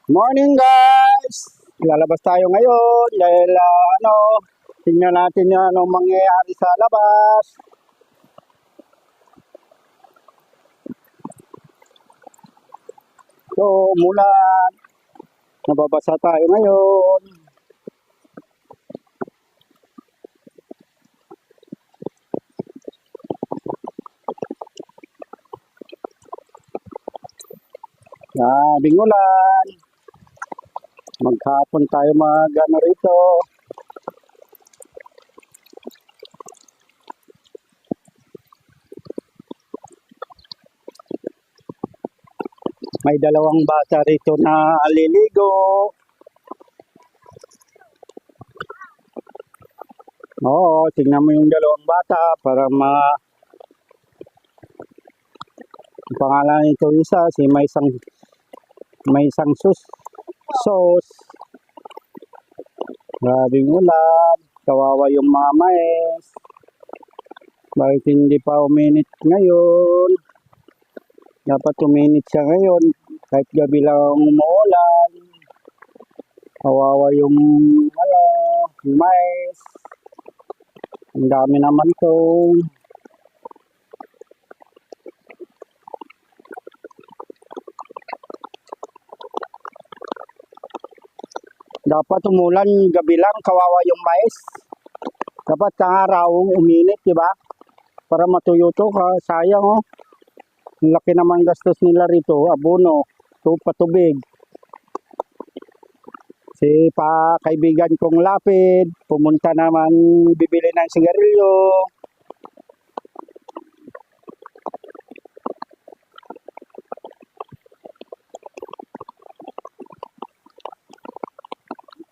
Morning guys! Lalabas tayo ngayon dahil tingnan natin yung anong mangyayari sa labas. So, umulan. Nababasa tayo ngayon. Grabing ulan. Maghapon tayo rito. May dalawang bata rito na aliligo. Oo, tingnan mo yung dalawang bata para ang pangalan nito isa, si May isang sos. Grabing ulan. Kawawa yung mga mais. Bakit hindi pa uminit ngayon? Dapat uminit siya ngayon. Kahit gabi lang umuulan. Kawawa yung mais. Ang dami naman to. Dapat umulan gabi lang, kawawa yung mais. Dapat sa araw uminit, di ba? Para matuyo to, sayang oh. Ang laki naman gastos nila rito, abono, patubig. Si kaibigan kong lapid, pumunta naman bibili ng sigarilyo.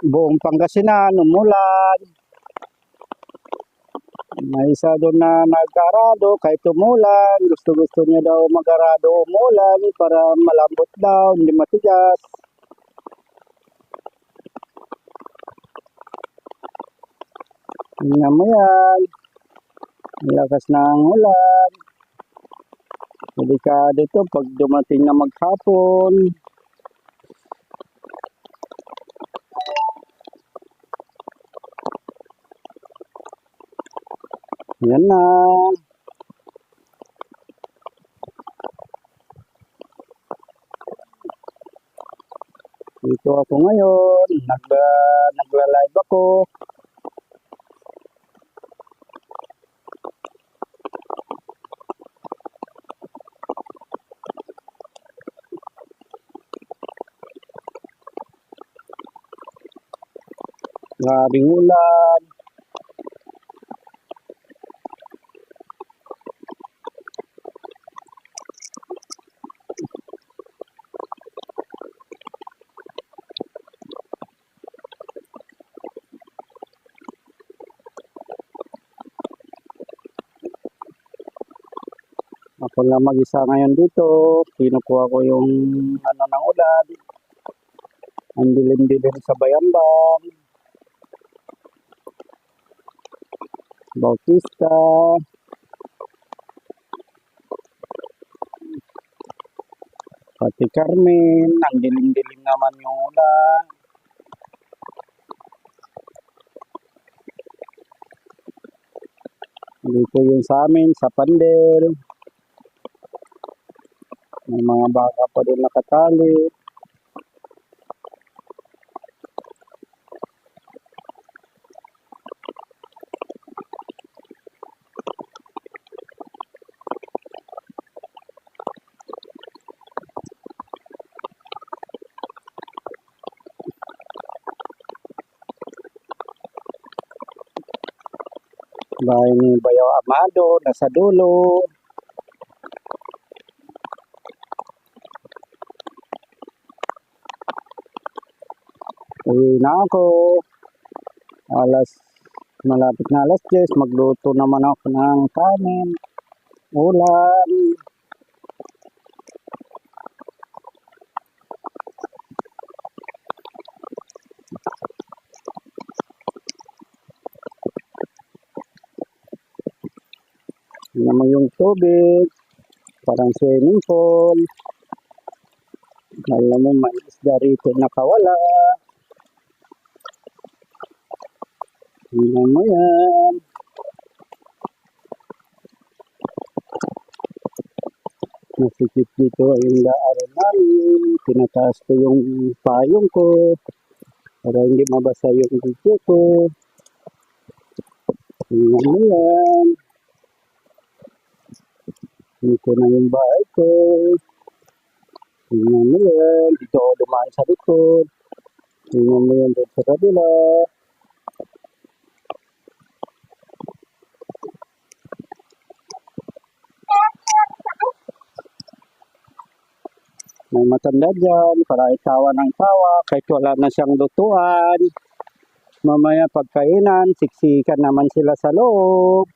Buong Pangasinan, umulan. May isa doon na nag-arado kahit umulan. Gusto niya daw mag-arado umulan para malambot daw, hindi matigas. Tingnan mo yan. Lakas ng ulan. Delikado ito pag dumating na maghapon. Yan na. Dito ako ngayon. Nagla-live ako. Grabing ulan. Ako lang mag-isa ngayon dito. Kinukuha ko yung ng ulan. Ang dilim-dilim sa Bayambang. Bautista. Pati Carmen. Ang dilim-dilim naman yung ulan. Dito yung sa amin, sa Pandel. May mga baka pa din nakatali. Bahay ni Bayaw Amado, nasa dulo. Uwi na ako. Malapit na alas 10. Magluto naman ako ng kanin. Ulam. Tingnan mo yung tubig. Parang swimming pool. Alam mo, may isda rito nakawala. Tingnan mo yan. Masikip dito yung laaran namin. Tinataas ko yung payong ko para hindi mabasa yung video ko. Tingnan mo yan. Dito na yung bahay ko. Tingnan mo yan. Dito ako dumaan sa likod. Tingnan mo yan doon sa kabila. May matanda dyan, para itawa ng tawa, kahit wala na siyang lutuan. Mamaya pagkainan, siksikan naman sila sa loob.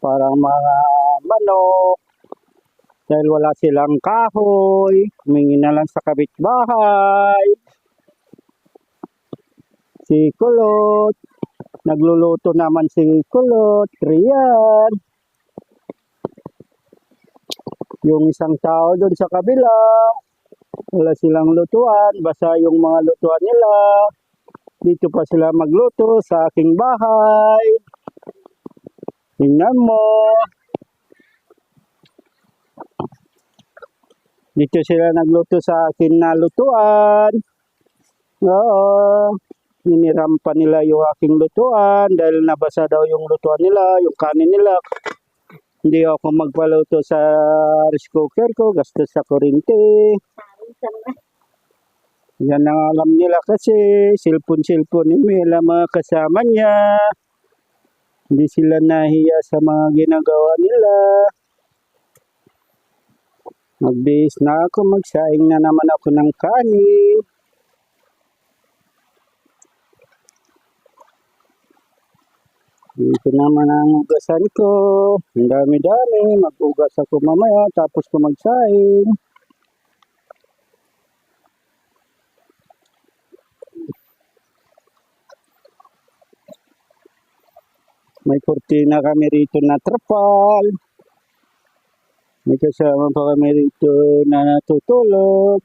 Parang mga manok. Dahil wala silang kahoy, humingi na lang sa kapitbahay. Si Kulot, nagluluto naman si Kulot, Rian. Yung isang tao doon sa kabila, wala silang lutuan, basta yung mga lutuan nila. Dito pa sila magluto sa aking bahay. Tingnan mo. Dito sila nagluto sa akin na lutuan. Oo. Hiniram pa nila yung aking lutuan dahil nabasa daw yung lutuan nila, yung kanin nila. Hindi ako magpaluto sa rice cooker ko, gastos sa kuryente. Yan ang alam nila kasi, cellphone nila mga kasama niya. Hindi sila nahiya sa mga ginagawa nila. Magbihis na ako, magsaing na naman ako ng kanin. Dito naman ang ugasan ko. Ang dami-dami, mag-ugas ako mamaya tapos ko magsaing. May kurtina kami rito na trapal. May kasama pa kami rito na natutulog.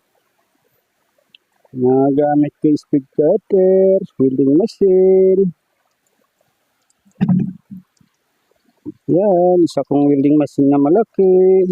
Nagamit ko yung speed cutter, welding machine. Yan, isa kong welding machine na malaki.